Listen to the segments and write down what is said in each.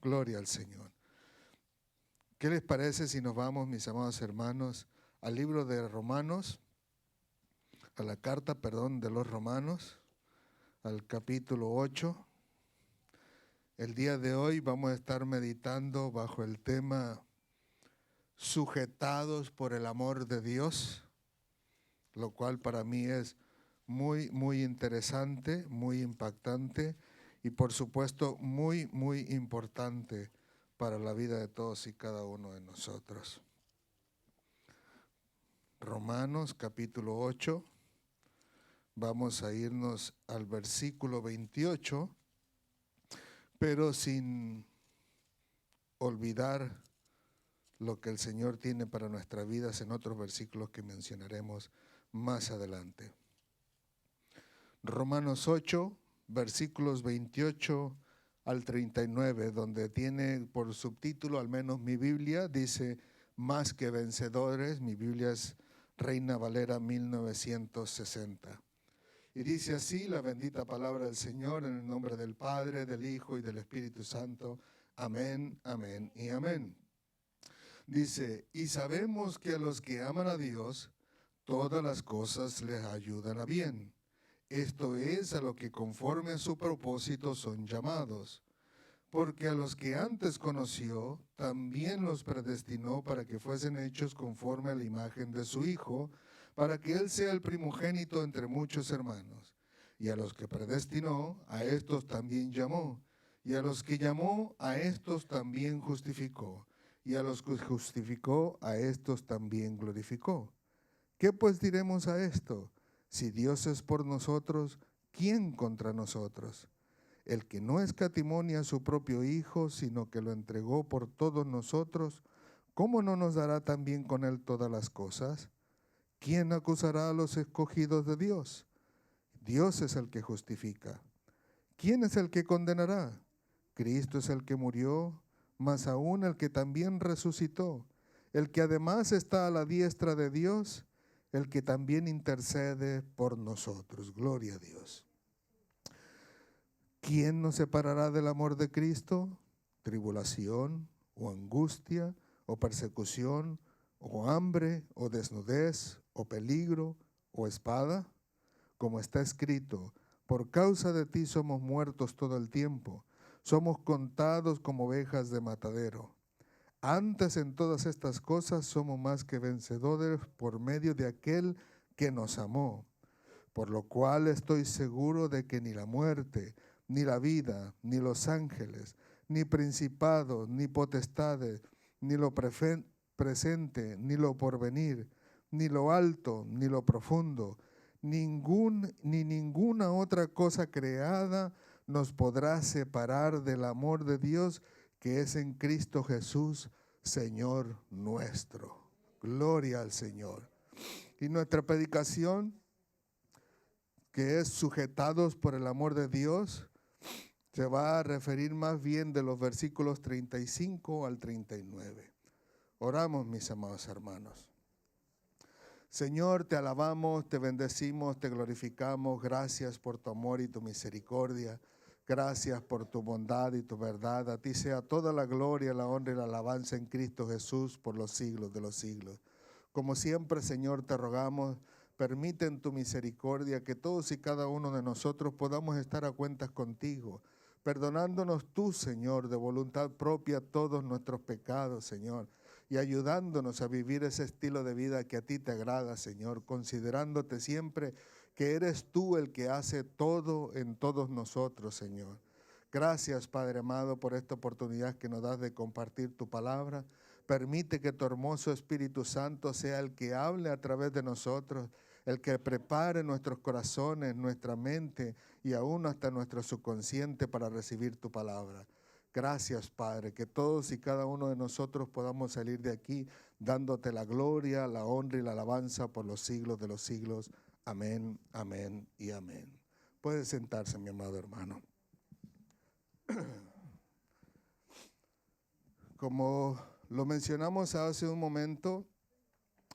Gloria al Señor. ¿Qué les parece si nos vamos, mis amados hermanos, al libro de Romanos, a la carta, de los Romanos, al capítulo 8? El día de hoy vamos a estar meditando bajo el tema sujetados por el amor de Dios, lo cual para mí es muy interesante, muy impactante y por supuesto muy importante para la vida de todos y cada uno de nosotros. Romanos capítulo 8, vamos a irnos al versículo 28, pero sin olvidar lo que el Señor tiene para nuestras vidas en otros versículos que mencionaremos más adelante. Romanos 8, versículos 28 al 39, donde tiene por subtítulo, al menos mi Biblia, dice más que vencedores. Mi Biblia es Reina Valera 1960. Y dice así la bendita palabra del Señor, en el nombre del Padre, del Hijo y del Espíritu Santo. Amén, amén y amén. Dice, y sabemos que a los que aman a Dios, todas las cosas les ayudan a bien. Esto es a lo que conforme a su propósito son llamados. Porque a los que antes conoció, también los predestinó para que fuesen hechos conforme a la imagen de su Hijo, para que Él sea el primogénito entre muchos hermanos. Y a los que predestinó, a estos también llamó. Y a los que llamó, a estos también justificó. Y a los que justificó, a estos también glorificó. ¿Qué pues diremos a esto? Si Dios es por nosotros, ¿quién contra nosotros? El que no escatimó a su propio Hijo, sino que lo entregó por todos nosotros, ¿cómo no nos dará también con Él todas las cosas? ¿Quién acusará a los escogidos de Dios? Dios es el que justifica. ¿Quién es el que condenará? Cristo es el que murió, más aún el que también resucitó, el que además está a la diestra de Dios, el que también intercede por nosotros. Gloria a Dios. ¿Quién nos separará del amor de Cristo? ¿Tribulación, o angustia, o persecución, o hambre, o desnudez, o peligro, o espada? Como está escrito, por causa de ti somos muertos todo el tiempo, somos contados como ovejas de matadero. Antes en todas estas cosas somos más que vencedores por medio de aquel que nos amó. Por lo cual estoy seguro de que ni la muerte, ni la vida, ni los ángeles, ni principados, ni potestades, ni lo presente, ni lo porvenir, ni lo alto, ni lo profundo, ni ninguna otra cosa creada nos podrá separar del amor de Dios que es en Cristo Jesús, Señor nuestro. Gloria al Señor. Y nuestra predicación, que es sujetados por el amor de Dios, se va a referir más bien de los versículos 35 al 39. Oramos, mis amados hermanos. Señor, te alabamos, te bendecimos, te glorificamos. Gracias por tu amor y tu misericordia. Gracias por tu bondad y tu verdad. A ti sea toda la gloria, la honra y la alabanza en Cristo Jesús por los siglos de los siglos. Como siempre, Señor, te rogamos, permite en tu misericordia que todos y cada uno de nosotros podamos estar a cuentas contigo, perdonándonos tú, Señor, de voluntad propia todos nuestros pecados, Señor, y ayudándonos a vivir ese estilo de vida que a ti te agrada, Señor, considerándote siempre que eres tú el que hace todo en todos nosotros, Señor. Gracias, Padre amado, por esta oportunidad que nos das de compartir tu palabra. Permite que tu hermoso Espíritu Santo sea el que hable a través de nosotros, el que prepare nuestros corazones, nuestra mente y aún hasta nuestro subconsciente para recibir tu palabra. Gracias, Padre, que todos y cada uno de nosotros podamos salir de aquí dándote la gloria, la honra y la alabanza por los siglos de los siglos. Amén, amén y amén. Puede sentarse, mi amado hermano. Como lo mencionamos hace un momento,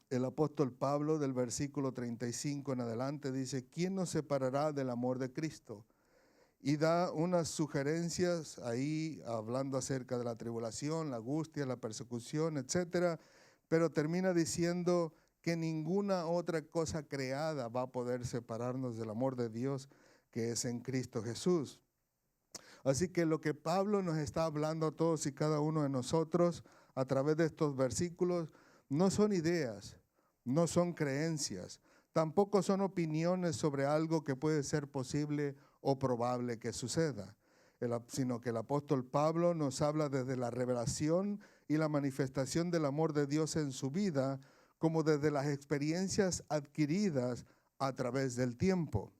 el apóstol Pablo del versículo 35 en adelante dice, ¿quién nos separará del amor de Cristo? y da unas sugerencias ahí hablando acerca de la tribulación, la angustia, la persecución, etcétera, pero termina diciendo que ninguna otra cosa creada va a poder separarnos del amor de Dios que es en Cristo Jesús. Así que lo que Pablo nos está hablando a todos y cada uno de nosotros a través de estos versículos no son ideas, no son creencias, tampoco son opiniones sobre algo que puede ser posible o probable que suceda, sino que el apóstol Pablo nos habla desde la revelación y la manifestación del amor de Dios en su vida, como desde las experiencias adquiridas a través del tiempo.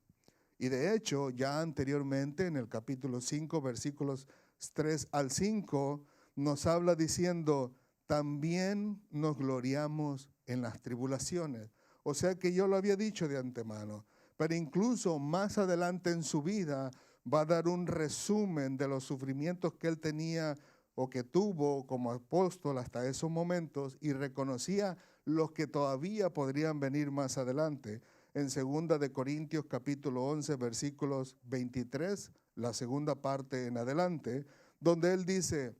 Y de hecho, ya anteriormente en el capítulo 5, versículos 3 al 5, nos habla diciendo, también nos gloriamos en las tribulaciones. O sea que yo lo había dicho de antemano, pero incluso más adelante en su vida va a dar un resumen de los sufrimientos que él tenía o que tuvo como apóstol hasta esos momentos y reconocía los que todavía podrían venir más adelante. En 2 de Corintios capítulo 11, versículos 23, la segunda parte en adelante, donde él dice,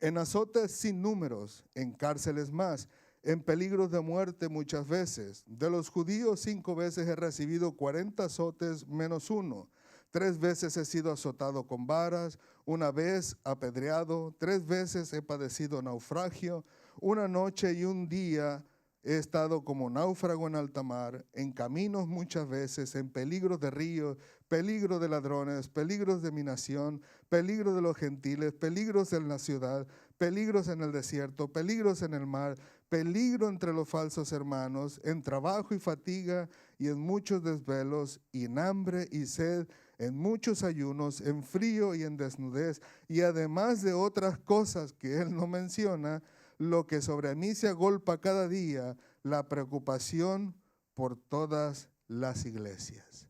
en azotes sin números, en cárceles más, en peligros de muerte muchas veces. De los judíos 5 veces he recibido 40 azotes menos 1. 3 veces he sido azotado con varas, 1 vez apedreado, 3 veces he padecido naufragio, 1 noche y 1 día he estado como náufrago en alta mar, en caminos muchas veces, en peligros de ríos, peligro de ladrones, peligros de mi nación, peligro de los gentiles, peligros en la ciudad, peligros en el desierto, peligros en el mar, peligro entre los falsos hermanos, en trabajo y fatiga y en muchos desvelos, y en hambre y sed, en muchos ayunos, en frío y en desnudez, y además de otras cosas que él no menciona, lo que sobre mí se agolpa cada día, la preocupación por todas las iglesias.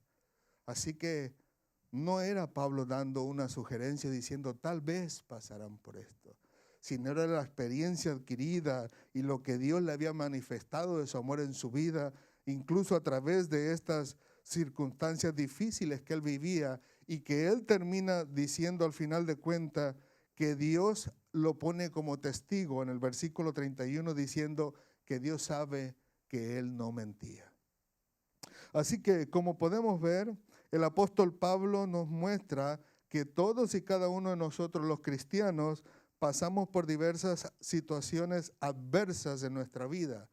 Así que no era Pablo dando una sugerencia diciendo tal vez pasarán por esto, sino era la experiencia adquirida y lo que Dios le había manifestado de su amor en su vida, incluso a través de estas circunstancias difíciles que él vivía y que él termina diciendo al final de cuentas que Dios lo pone como testigo en el versículo 31 diciendo que Dios sabe que él no mentía. Así que como podemos ver, el apóstol Pablo nos muestra que todos y cada uno de nosotros los cristianos pasamos por diversas situaciones adversas en nuestra vida,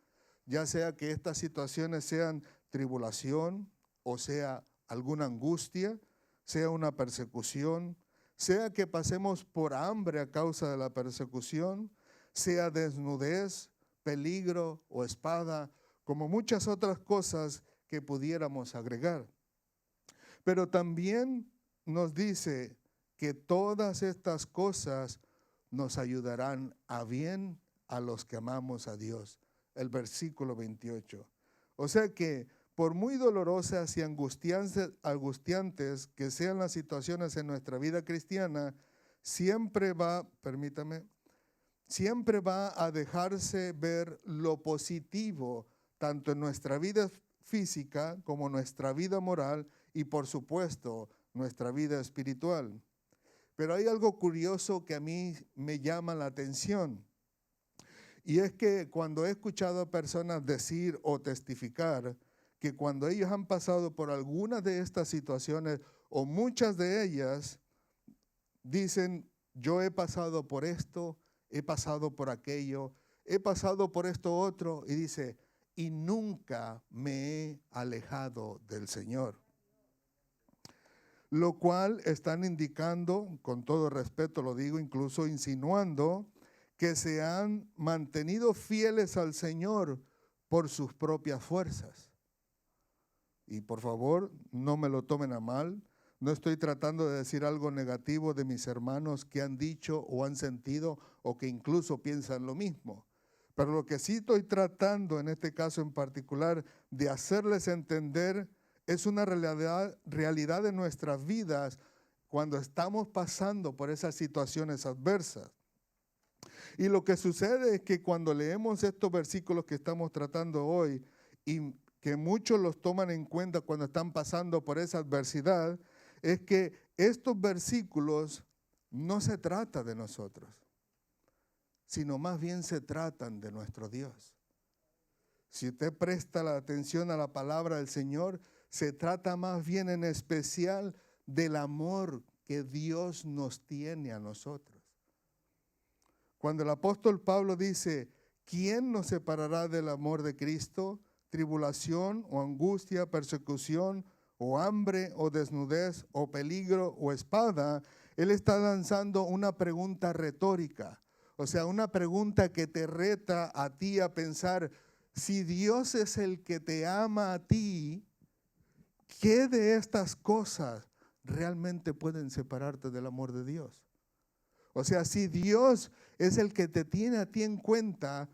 ya sea que estas situaciones sean tribulación o sea alguna angustia, sea una persecución, sea que pasemos por hambre a causa de la persecución, sea desnudez, peligro o espada, como muchas otras cosas que pudiéramos agregar. Pero también nos dice que todas estas cosas nos ayudarán a bien a los que amamos a Dios. El versículo 28. O sea que por muy dolorosas y angustiantes que sean las situaciones en nuestra vida cristiana, siempre va a dejarse ver lo positivo, tanto en nuestra vida física como nuestra vida moral y por supuesto nuestra vida espiritual. Pero hay algo curioso que a mí me llama la atención, y es que cuando he escuchado a personas decir o testificar que cuando ellos han pasado por alguna de estas situaciones o muchas de ellas, dicen, yo he pasado por esto, he pasado por aquello, he pasado por esto otro, y dice, y nunca me he alejado del Señor. Lo cual están indicando, con todo respeto lo digo, incluso insinuando, que se han mantenido fieles al Señor por sus propias fuerzas. Y por favor, no me lo tomen a mal. No estoy tratando de decir algo negativo de mis hermanos que han dicho o han sentido o que incluso piensan lo mismo. Pero lo que sí estoy tratando en este caso en particular de hacerles entender es una realidad de nuestras vidas cuando estamos pasando por esas situaciones adversas. Y lo que sucede es que cuando leemos estos versículos que estamos tratando hoy y que muchos los toman en cuenta cuando están pasando por esa adversidad, es que estos versículos no se trata de nosotros, sino más bien se tratan de nuestro Dios. Si usted presta la atención a la palabra del Señor, se trata más bien en especial del amor que Dios nos tiene a nosotros. Cuando el apóstol Pablo dice, ¿quién nos separará del amor de Cristo? Tribulación o angustia, persecución o hambre o desnudez o peligro o espada. Él está lanzando una pregunta retórica, o sea, una pregunta que te reta a ti a pensar, si Dios es el que te ama a ti, ¿qué de estas cosas realmente pueden separarte del amor de Dios? O sea, si Dios es el que te tiene a ti en cuenta,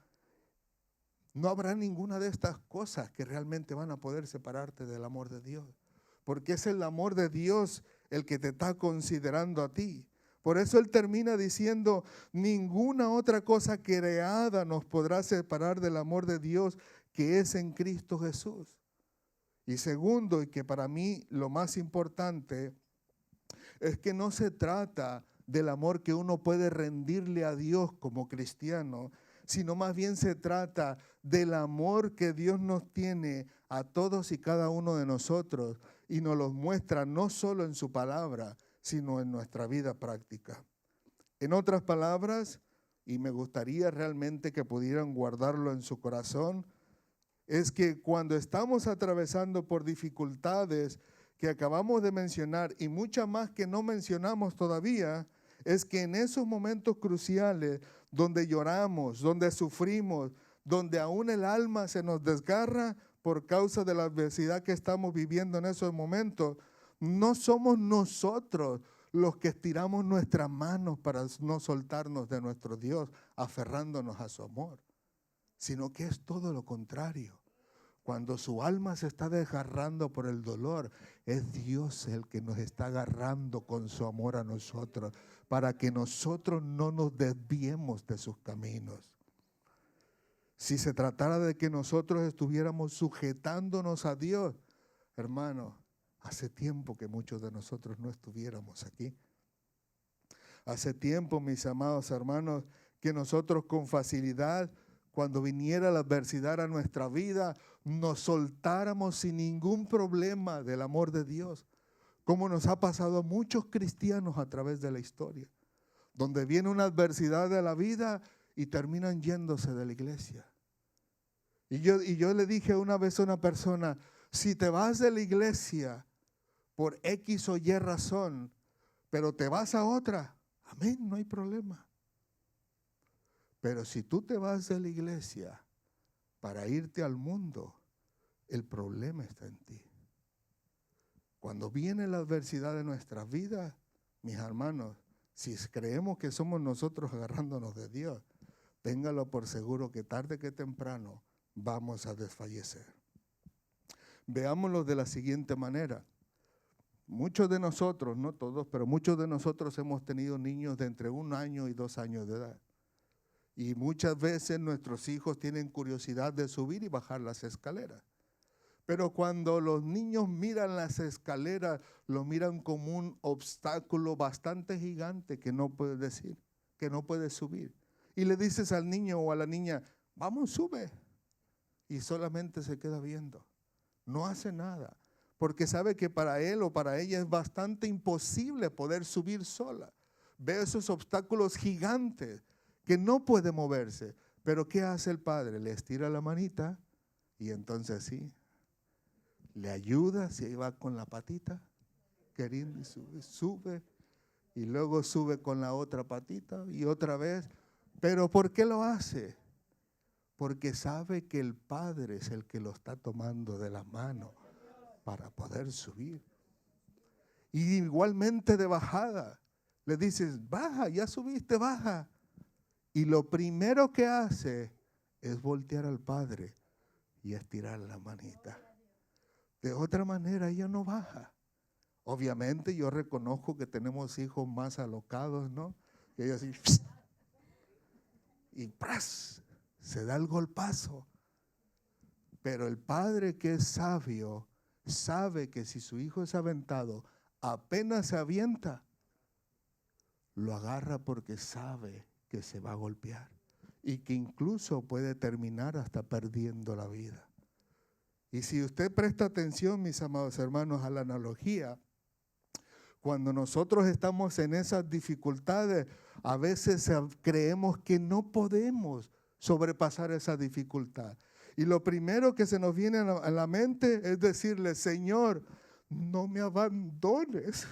no habrá ninguna de estas cosas que realmente van a poder separarte del amor de Dios. Porque es el amor de Dios el que te está considerando a ti. Por eso Él termina diciendo, ninguna otra cosa creada nos podrá separar del amor de Dios que es en Cristo Jesús. Y segundo, y que para mí lo más importante, es que no se trata del amor que uno puede rendirle a Dios como cristiano, sino más bien se trata del amor que Dios nos tiene a todos y cada uno de nosotros y nos los muestra no solo en su palabra, sino en nuestra vida práctica. En otras palabras, y me gustaría realmente que pudieran guardarlo en su corazón, es que cuando estamos atravesando por dificultades que acabamos de mencionar y muchas más que no mencionamos todavía, es que en esos momentos cruciales donde lloramos, donde sufrimos, donde aún el alma se nos desgarra por causa de la adversidad que estamos viviendo en esos momentos, no somos nosotros los que estiramos nuestras manos para no soltarnos de nuestro Dios, aferrándonos a su amor, sino que es todo lo contrario. Cuando su alma se está desgarrando por el dolor, es Dios el que nos está agarrando con su amor a nosotros, para que nosotros no nos desviemos de sus caminos. Si se tratara de que nosotros estuviéramos sujetándonos a Dios, hermano, hace tiempo que muchos de nosotros no estuviéramos aquí. Hace tiempo, mis amados hermanos, que nosotros con facilidad, cuando viniera la adversidad a nuestra vida, nos soltáramos sin ningún problema del amor de Dios, como nos ha pasado a muchos cristianos a través de la historia, donde viene una adversidad de la vida y terminan yéndose de la iglesia. Y yo le dije una vez a una persona, si te vas de la iglesia por X o Y razón, pero te vas a otra, amén, no hay problema. Pero si tú te vas de la iglesia para irte al mundo, el problema está en ti. Cuando viene la adversidad de nuestras vidas, mis hermanos, si creemos que somos nosotros agarrándonos de Dios, téngalo por seguro que tarde que temprano vamos a desfallecer. Veámoslo de la siguiente manera. Muchos de nosotros, no todos, pero muchos de nosotros hemos tenido niños de entre 1 año y 2 años de edad. Y muchas veces nuestros hijos tienen curiosidad de subir y bajar las escaleras. Pero cuando los niños miran las escaleras, lo miran como un obstáculo bastante gigante que no puede decir, que no puede subir. Y le dices al niño o a la niña, vamos, sube. Y solamente se queda viendo. No hace nada. Porque sabe que para él o para ella es bastante imposible poder subir sola. Ve esos obstáculos gigantes que no puede moverse. Pero ¿qué hace el padre? Le estira la manita y entonces sí, le ayuda, si ahí va con la patita, queriendo, sube, y luego sube con la otra patita y otra vez. ¿Pero por qué lo hace? Porque sabe que el padre es el que lo está tomando de la mano para poder subir. Y igualmente de bajada, le dices, baja, ya subiste, baja. Y lo primero que hace es voltear al padre y estirar la manita. De otra manera ella no baja. Obviamente yo reconozco que tenemos hijos más alocados, ¿no? Y ella así, y ¡pras! Se da el golpazo. Pero el padre que es sabio sabe que si su hijo es aventado, apenas se avienta, lo agarra porque sabe que se va a golpear y que incluso puede terminar hasta perdiendo la vida. Y si usted presta atención, mis amados hermanos, a la analogía, cuando nosotros estamos en esas dificultades, a veces creemos que no podemos sobrepasar esa dificultad. Y lo primero que se nos viene a la mente es decirle, Señor, no me abandones.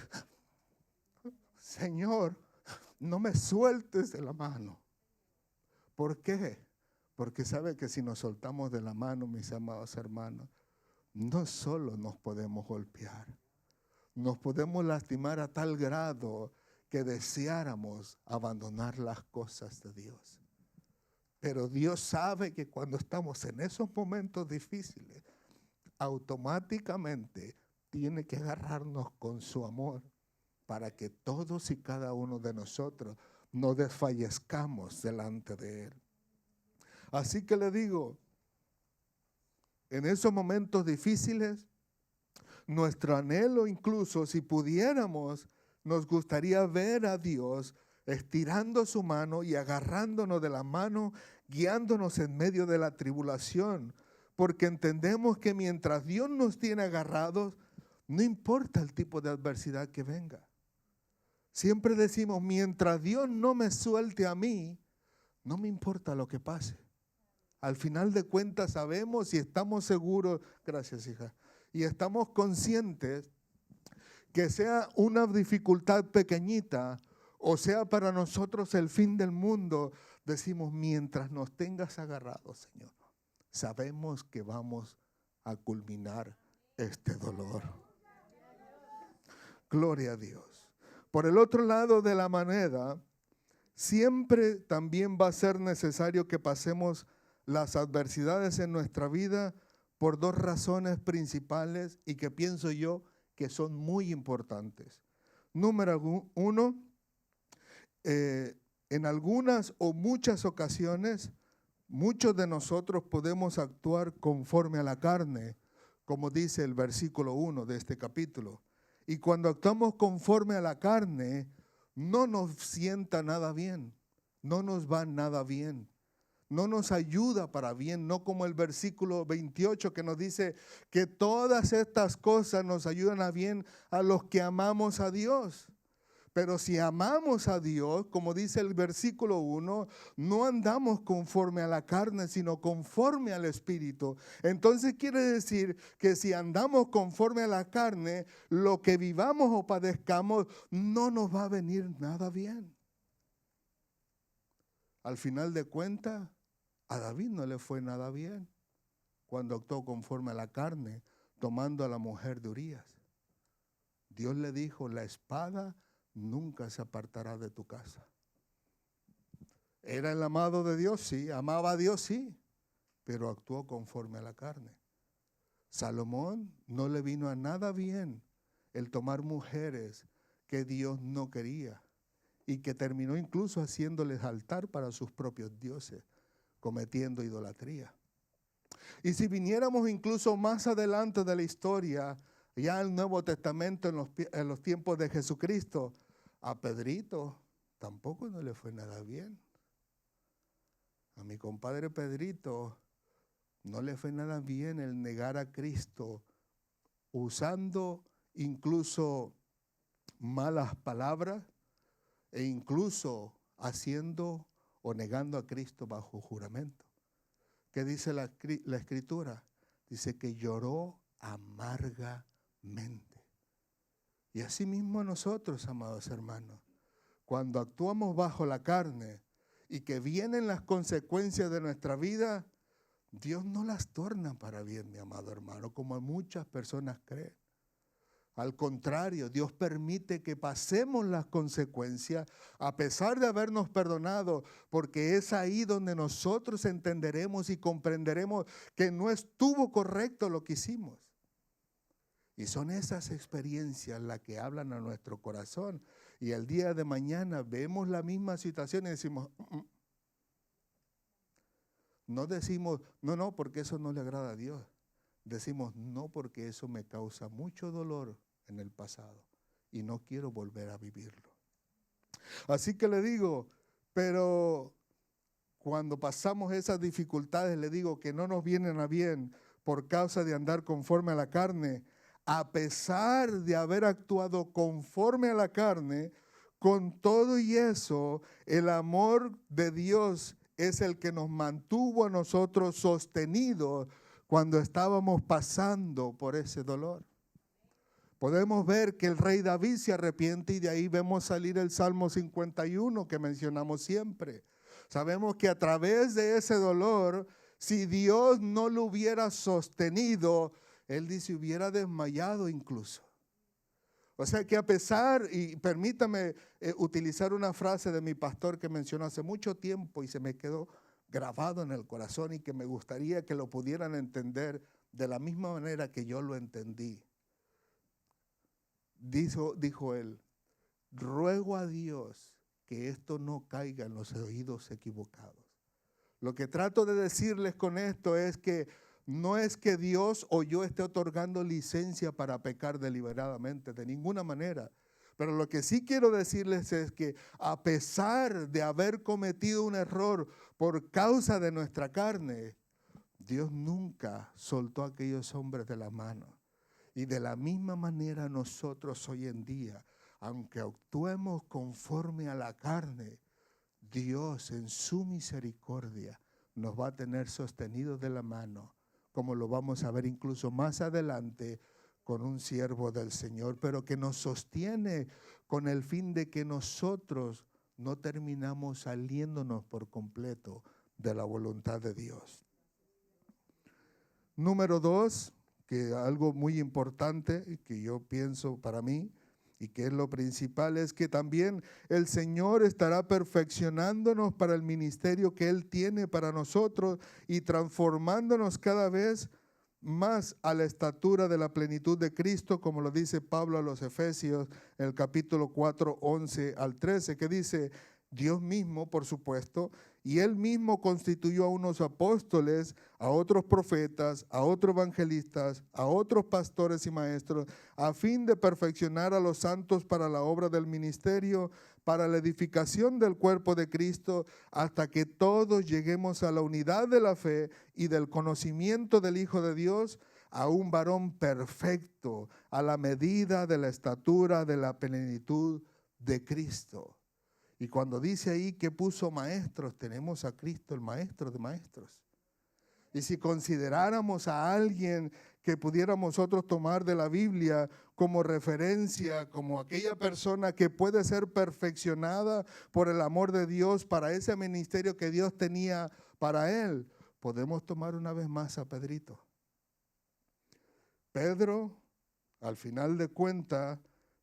Señor, no me sueltes de la mano. ¿Por qué? Porque sabe que si nos soltamos de la mano, mis amados hermanos, no solo nos podemos golpear, nos podemos lastimar a tal grado que deseáramos abandonar las cosas de Dios. Pero Dios sabe que cuando estamos en esos momentos difíciles, automáticamente tiene que agarrarnos con su amor para que todos y cada uno de nosotros no desfallezcamos delante de Él. Así que le digo, en esos momentos difíciles, nuestro anhelo, incluso si pudiéramos, nos gustaría ver a Dios estirando su mano y agarrándonos de la mano, guiándonos en medio de la tribulación, porque entendemos que mientras Dios nos tiene agarrados, no importa el tipo de adversidad que venga. Siempre decimos, mientras Dios no me suelte a mí, no me importa lo que pase. Al final de cuentas sabemos y estamos seguros, gracias hija, y estamos conscientes que sea una dificultad pequeñita o sea para nosotros el fin del mundo, decimos, mientras nos tengas agarrados, Señor, sabemos que vamos a culminar este dolor. Gloria a Dios. Por el otro lado de la moneda, siempre también va a ser necesario que pasemos las adversidades en nuestra vida por dos razones principales y que pienso yo que son muy importantes. Número uno, en algunas o muchas ocasiones, muchos de nosotros podemos actuar conforme a la carne, como dice el versículo 1 de este capítulo. Y cuando actuamos conforme a la carne, no nos sienta nada bien, no nos va nada bien, no nos ayuda para bien, no como el versículo 28 que nos dice que todas estas cosas nos ayudan a bien a los que amamos a Dios. Pero si amamos a Dios, como dice el versículo 1, no andamos conforme a la carne, sino conforme al Espíritu. Entonces quiere decir que si andamos conforme a la carne, lo que vivamos o padezcamos no nos va a venir nada bien. Al final de cuentas, a David no le fue nada bien cuando actuó conforme a la carne, tomando a la mujer de Urías. Dios le dijo, la espada nunca se apartará de tu casa. ¿Era el amado de Dios? Sí. ¿Amaba a Dios? Sí. Pero actuó conforme a la carne. Salomón no le vino a nada bien el tomar mujeres que Dios no quería y que terminó incluso haciéndoles altar para sus propios dioses, cometiendo idolatría. Y si viniéramos incluso más adelante de la historia, ya en el Nuevo Testamento, en los tiempos de Jesucristo, a Pedrito tampoco no le fue nada bien. A mi compadre Pedrito no le fue nada bien el negar a Cristo, usando incluso malas palabras e incluso haciendo o negando a Cristo bajo juramento. ¿Qué dice la Escritura? Dice que lloró amargamente. Y así mismo nosotros, amados hermanos, cuando actuamos bajo la carne y que vienen las consecuencias de nuestra vida, Dios no las torna para bien, mi amado hermano, como muchas personas creen. Al contrario, Dios permite que pasemos las consecuencias a pesar de habernos perdonado, porque es ahí donde nosotros entenderemos y comprenderemos que no estuvo correcto lo que hicimos. Y son esas experiencias las que hablan a nuestro corazón. Y el día de mañana vemos la misma situación y decimos, no decimos, no, porque eso no le agrada a Dios. Decimos, no, porque eso me causa mucho dolor en el pasado. y no quiero volver a vivirlo. Así que le digo, pero cuando pasamos esas dificultades, le digo que no nos vienen a bien por causa de andar conforme a la carne, a pesar de haber actuado conforme a la carne, con todo y eso, el amor de Dios es el que nos mantuvo a nosotros sostenidos cuando estábamos pasando por ese dolor. Podemos ver que el rey David se arrepiente y de ahí vemos salir el Salmo 51 que mencionamos siempre. Sabemos que a través de ese dolor, si Dios no lo hubiera sostenido, él dice, hubiera desmayado incluso. O sea que a pesar, y permítame utilizar una frase de mi pastor que mencionó hace mucho tiempo y se me quedó grabado en el corazón y que me gustaría que lo pudieran entender de la misma manera que yo lo entendí. Dijo él, ruego a Dios que esto no caiga en los oídos equivocados. Lo que trato de decirles con esto es que no es que Dios o yo esté otorgando licencia para pecar deliberadamente, de ninguna manera. Pero lo que sí quiero decirles es que a pesar de haber cometido un error por causa de nuestra carne, Dios nunca soltó a aquellos hombres de la mano. Y de la misma manera nosotros hoy en día, aunque actuemos conforme a la carne, Dios en su misericordia nos va a tener sostenidos de la mano, como lo vamos a ver incluso más adelante con un siervo del Señor, pero que nos sostiene con el fin de que nosotros no terminamos saliéndonos por completo de la voluntad de Dios. Número 2, que algo muy importante que yo pienso para mí y que es lo principal, es que también el Señor estará perfeccionándonos para el ministerio que Él tiene para nosotros y transformándonos cada vez más a la estatura de la plenitud de Cristo, como lo dice Pablo a los Efesios en el capítulo 4, 11 al 13, que dice, Dios mismo, por supuesto, y Él mismo constituyó a unos apóstoles, a otros profetas, a otros evangelistas, a otros pastores y maestros, a fin de perfeccionar a los santos para la obra del ministerio, para la edificación del cuerpo de Cristo, hasta que todos lleguemos a la unidad de la fe y del conocimiento del Hijo de Dios, a un varón perfecto, a la medida de la estatura de la plenitud de Cristo. Y cuando dice ahí que puso maestros, tenemos a Cristo, el maestro de maestros. Y si consideráramos a alguien que pudiéramos nosotros tomar de la Biblia como referencia, como aquella persona que puede ser perfeccionada por el amor de Dios para ese ministerio que Dios tenía para él, podemos tomar una vez más a Pedrito. Pedro, al final de cuentas,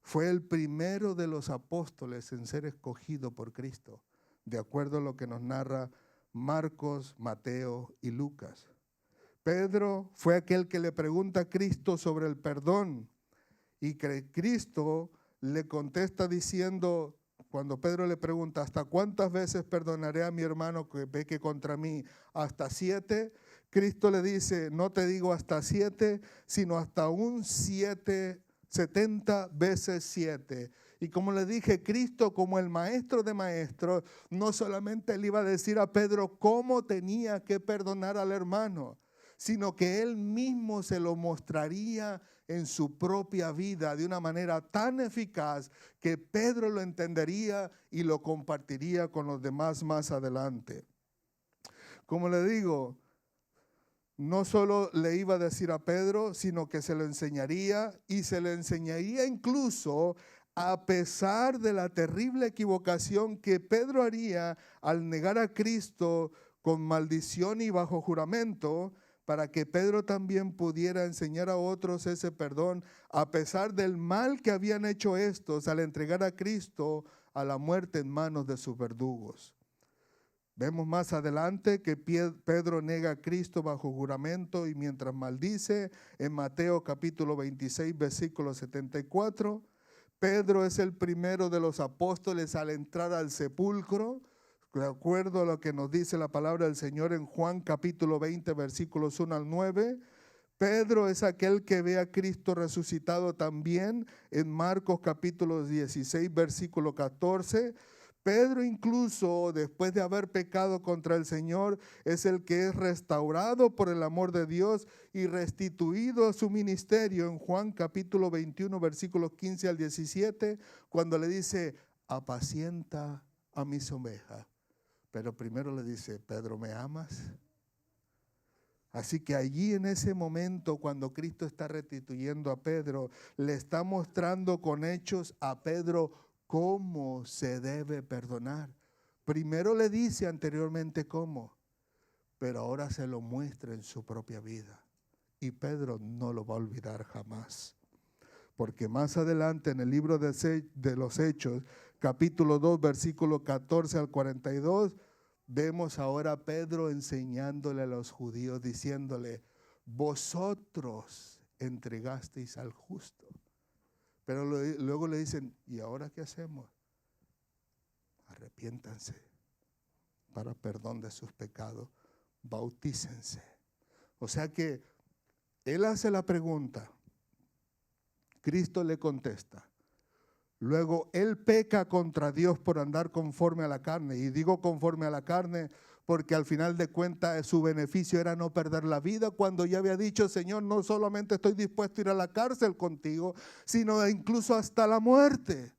fue el primero de los apóstoles en ser escogido por Cristo, de acuerdo a lo que nos narra Marcos, Mateo y Lucas. Pedro fue aquel que le pregunta a Cristo sobre el perdón y que Cristo le contesta diciendo, cuando Pedro le pregunta, ¿hasta cuántas veces perdonaré a mi hermano que peque contra mí? ¿Hasta 7? Cristo le dice, no te digo hasta 7, sino hasta un 70 veces 7. Y como le dije, Cristo como el maestro de maestros, no solamente le iba a decir a Pedro cómo tenía que perdonar al hermano, sino que él mismo se lo mostraría en su propia vida de una manera tan eficaz que Pedro lo entendería y lo compartiría con los demás más adelante. Como le digo, no solo le iba a decir a Pedro, sino que se lo enseñaría y se le enseñaría incluso a pesar de la terrible equivocación que Pedro haría al negar a Cristo con maldición y bajo juramento, para que Pedro también pudiera enseñar a otros ese perdón, a pesar del mal que habían hecho estos al entregar a Cristo a la muerte en manos de sus verdugos. Vemos más adelante que Pedro nega a Cristo bajo juramento y mientras maldice, en Mateo capítulo 26, versículo 74, Pedro es el primero de los apóstoles al entrar al sepulcro, de acuerdo a lo que nos dice la palabra del Señor en Juan capítulo 20, versículos 1 al 9. Pedro es aquel que ve a Cristo resucitado también en Marcos capítulo 16, versículo 14. Pedro incluso después de haber pecado contra el Señor es el que es restaurado por el amor de Dios y restituido a su ministerio en Juan capítulo 21 versículos 15 al 17 cuando le dice apacienta a mis ovejas. Pero primero le dice, Pedro, ¿me amas? Así que allí en ese momento cuando Cristo está restituyendo a Pedro, le está mostrando con hechos a Pedro cómo se debe perdonar. Primero le dice anteriormente cómo, pero ahora se lo muestra en su propia vida. Y Pedro no lo va a olvidar jamás. Porque más adelante en el libro de los Hechos, capítulo 2, versículo 14 al 42, vemos ahora a Pedro enseñándole a los judíos, diciéndole, vosotros entregasteis al justo. Pero luego le dicen, ¿y ahora qué hacemos? Arrepiéntanse para perdón de sus pecados, bautícense. O sea que él hace la pregunta, Cristo le contesta. Luego él peca contra Dios por andar conforme a la carne. Y digo conforme a la carne porque al final de cuentas su beneficio era no perder la vida, cuando ya había dicho, Señor, no solamente estoy dispuesto a ir a la cárcel contigo, sino incluso hasta la muerte.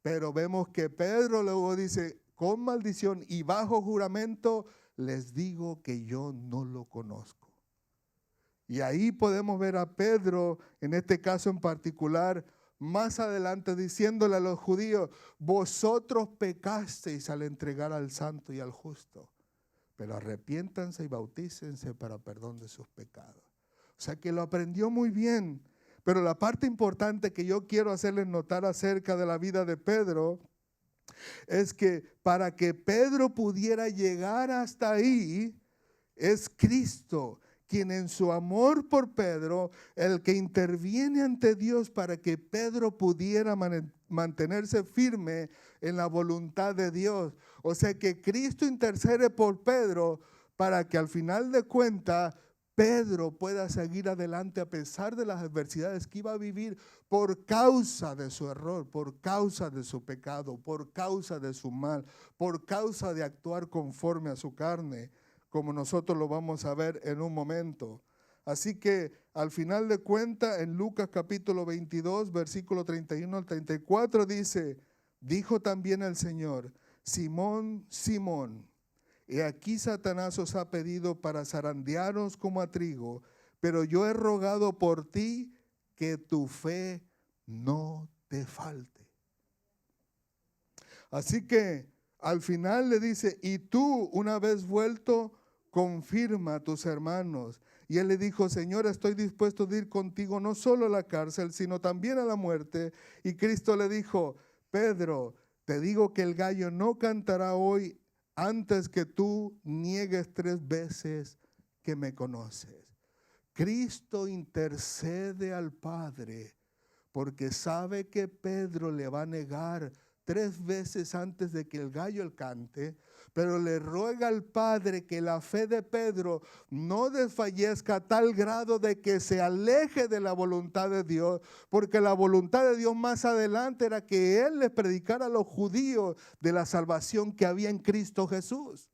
Pero vemos que Pedro luego dice, con maldición y bajo juramento, les digo que yo no lo conozco. Y ahí podemos ver a Pedro, en este caso en particular, más adelante diciéndole a los judíos, vosotros pecasteis al entregar al santo y al justo, pero arrepiéntanse y bautícense para perdón de sus pecados. O sea que lo aprendió muy bien, pero la parte importante que yo quiero hacerles notar acerca de la vida de Pedro es que para que Pedro pudiera llegar hasta ahí, es Cristo quien en su amor por Pedro, el que interviene ante Dios para que Pedro pudiera mantenerse firme en la voluntad de Dios. O sea que Cristo intercede por Pedro para que al final de cuentas Pedro pueda seguir adelante a pesar de las adversidades que iba a vivir por causa de su error, por causa de su pecado, por causa de su mal, por causa de actuar conforme a su carne, como nosotros lo vamos a ver en un momento. Así que al final de cuentas, en Lucas capítulo 22, versículo 31 al 34, dice, dijo también el Señor, Simón, Simón, he aquí Satanás os ha pedido para zarandearos como a trigo, pero yo he rogado por ti que tu fe no te falte. Así que al final le dice, y tú una vez vuelto, confirma a tus hermanos. Y él le dijo, Señor, estoy dispuesto a ir contigo no solo a la cárcel, sino también a la muerte. Y Cristo le dijo, Pedro, te digo que el gallo no cantará hoy antes que tú niegues 3 veces que me conoces. Cristo intercede al Padre porque sabe que Pedro le va a negar 3 veces antes de que el gallo cante, pero le ruega al Padre que la fe de Pedro no desfallezca a tal grado de que se aleje de la voluntad de Dios, porque la voluntad de Dios más adelante era que Él les predicara a los judíos de la salvación que había en Cristo Jesús.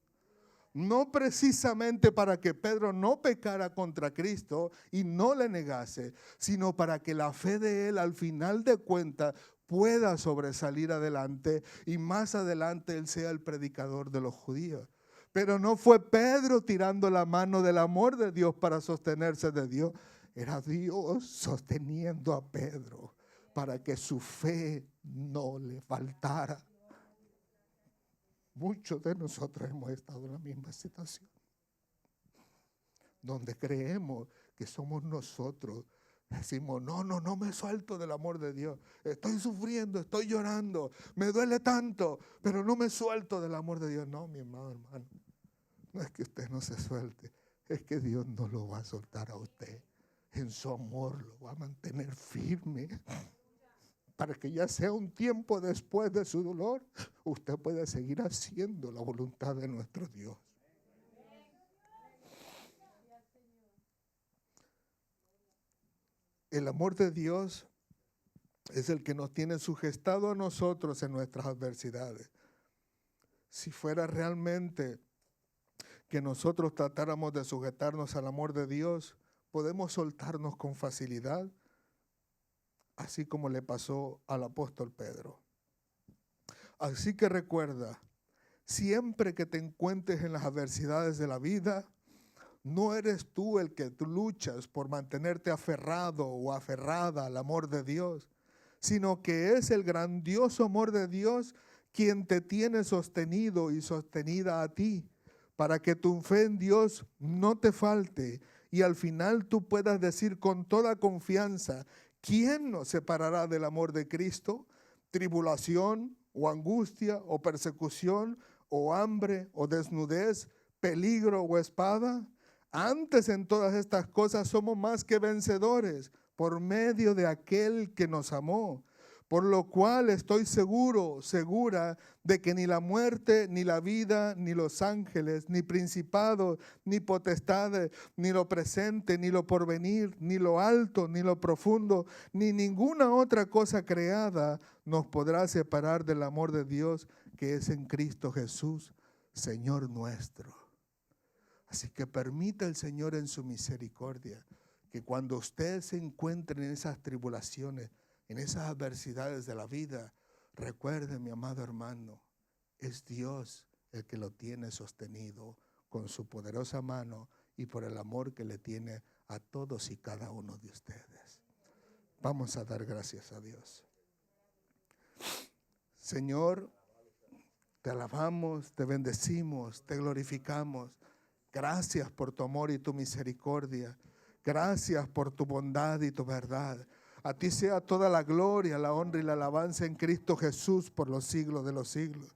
No precisamente para que Pedro no pecara contra Cristo y no le negase, sino para que la fe de él al final de cuentas pueda sobresalir adelante y más adelante él sea el predicador de los judíos. Pero no fue Pedro tirando la mano del amor de Dios para sostenerse de Dios, era Dios sosteniendo a Pedro para que su fe no le faltara. Muchos de nosotros hemos estado en la misma situación, donde creemos que somos nosotros. Decimos, no me suelto del amor de Dios. Estoy sufriendo, estoy llorando, me duele tanto, pero no me suelto del amor de Dios. No, mi hermano, no es que usted no se suelte, es que Dios no lo va a soltar a usted. En su amor lo va a mantener firme, para que ya sea un tiempo después de su dolor, usted pueda seguir haciendo la voluntad de nuestro Dios. El amor de Dios es el que nos tiene sujetado a nosotros en nuestras adversidades. Si fuera realmente que nosotros tratáramos de sujetarnos al amor de Dios, podemos soltarnos con facilidad, así como le pasó al apóstol Pedro. Así que recuerda, siempre que te encuentres en las adversidades de la vida, no eres tú el que luchas por mantenerte aferrado o aferrada al amor de Dios, sino que es el grandioso amor de Dios quien te tiene sostenido y sostenida a ti, para que tu fe en Dios no te falte y al final tú puedas decir con toda confianza, ¿quién nos separará del amor de Cristo? ¿Tribulación o angustia o persecución o hambre o desnudez, peligro o espada? Antes en todas estas cosas somos más que vencedores por medio de aquel que nos amó. Por lo cual estoy segura de que ni la muerte, ni la vida, ni los ángeles, ni principados, ni potestades, ni lo presente, ni lo porvenir, ni lo alto, ni lo profundo, ni ninguna otra cosa creada nos podrá separar del amor de Dios que es en Cristo Jesús, Señor nuestro. Así que permita el Señor en su misericordia que cuando usted se encuentre en esas tribulaciones, en esas adversidades de la vida, recuerde, mi amado hermano, es Dios el que lo tiene sostenido con su poderosa mano y por el amor que le tiene a todos y cada uno de ustedes. Vamos a dar gracias a Dios. Señor, te alabamos, te bendecimos, te glorificamos. Gracias por tu amor y tu misericordia. Gracias por tu bondad y tu verdad. A ti sea toda la gloria, la honra y la alabanza en Cristo Jesús por los siglos de los siglos.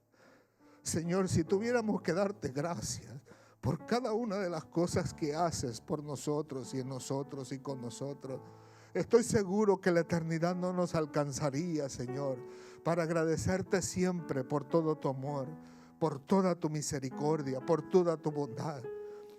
Señor, si tuviéramos que darte gracias por cada una de las cosas que haces por nosotros y en nosotros y con nosotros, estoy seguro que la eternidad no nos alcanzaría, Señor, para agradecerte siempre por todo tu amor, por toda tu misericordia, por toda tu bondad.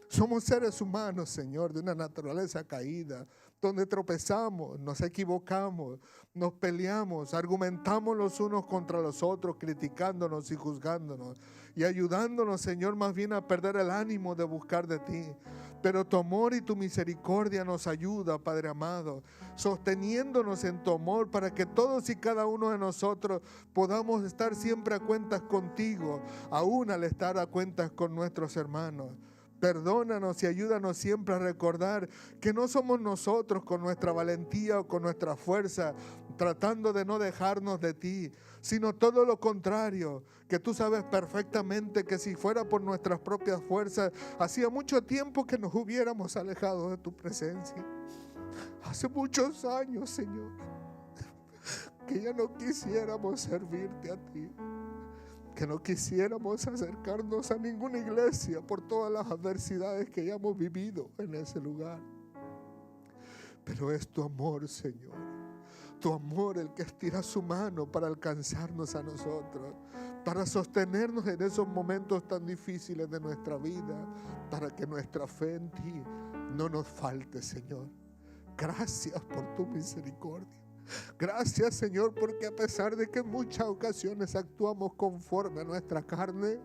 Somos seres humanos, Señor, de una naturaleza caída, donde tropezamos, nos equivocamos, nos peleamos, argumentamos los unos contra los otros, criticándonos y juzgándonos y ayudándonos, Señor, más bien a perder el ánimo de buscar de ti. Pero tu amor y tu misericordia nos ayuda, Padre amado, sosteniéndonos en tu amor para que todos y cada uno de nosotros podamos estar siempre a cuentas contigo, aún al estar a cuentas con nuestros hermanos. Perdónanos y ayúdanos siempre a recordar que no somos nosotros con nuestra valentía o con nuestra fuerza tratando de no dejarnos de ti, sino todo lo contrario, que tú sabes perfectamente que si fuera por nuestras propias fuerzas, hacía mucho tiempo que nos hubiéramos alejado de tu presencia. Hace muchos años, Señor, que ya no quisiéramos servirte a ti, que no quisiéramos acercarnos a ninguna iglesia por todas las adversidades que hayamos vivido en ese lugar. Pero es tu amor, Señor, tu amor el que estira su mano para alcanzarnos a nosotros, para sostenernos en esos momentos tan difíciles de nuestra vida, para que nuestra fe en ti no nos falte, Señor. Gracias por tu misericordia. Gracias, Señor, porque a pesar de que en muchas ocasiones actuamos conforme a nuestra carne,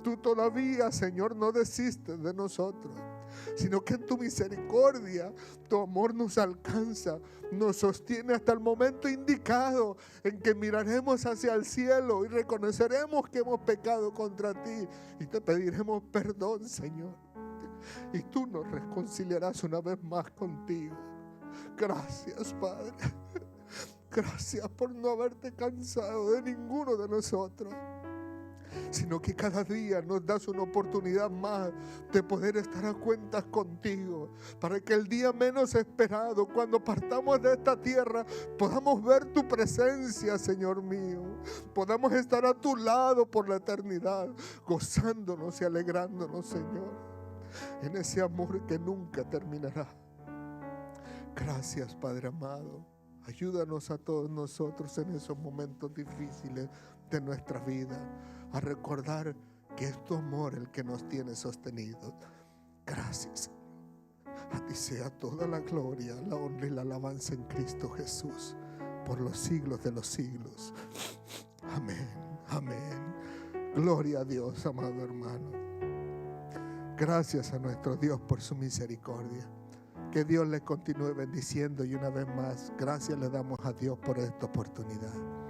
tú todavía, Señor, no desistes de nosotros, sino que en tu misericordia, tu amor nos alcanza, nos sostiene hasta el momento indicado en que miraremos hacia el cielo y reconoceremos que hemos pecado contra ti y te pediremos perdón, Señor, y tú nos reconciliarás una vez más contigo. Gracias, Padre. Gracias por no haberte cansado de ninguno de nosotros, sino que cada día nos das una oportunidad más de poder estar a cuentas contigo, para que el día menos esperado, cuando partamos de esta tierra, podamos ver tu presencia, Señor mío, podamos estar a tu lado por la eternidad, gozándonos y alegrándonos, Señor, en ese amor que nunca terminará. Gracias, Padre amado. Ayúdanos a todos nosotros en esos momentos difíciles de nuestra vida a recordar que es tu amor el que nos tiene sostenidos. Gracias. A ti sea toda la gloria, la honra y la alabanza en Cristo Jesús, por los siglos de los siglos. Amén, amén. Gloria a Dios, amado hermano. Gracias a nuestro Dios por su misericordia. Que Dios le continúe bendiciendo, y una vez más, gracias le damos a Dios por esta oportunidad.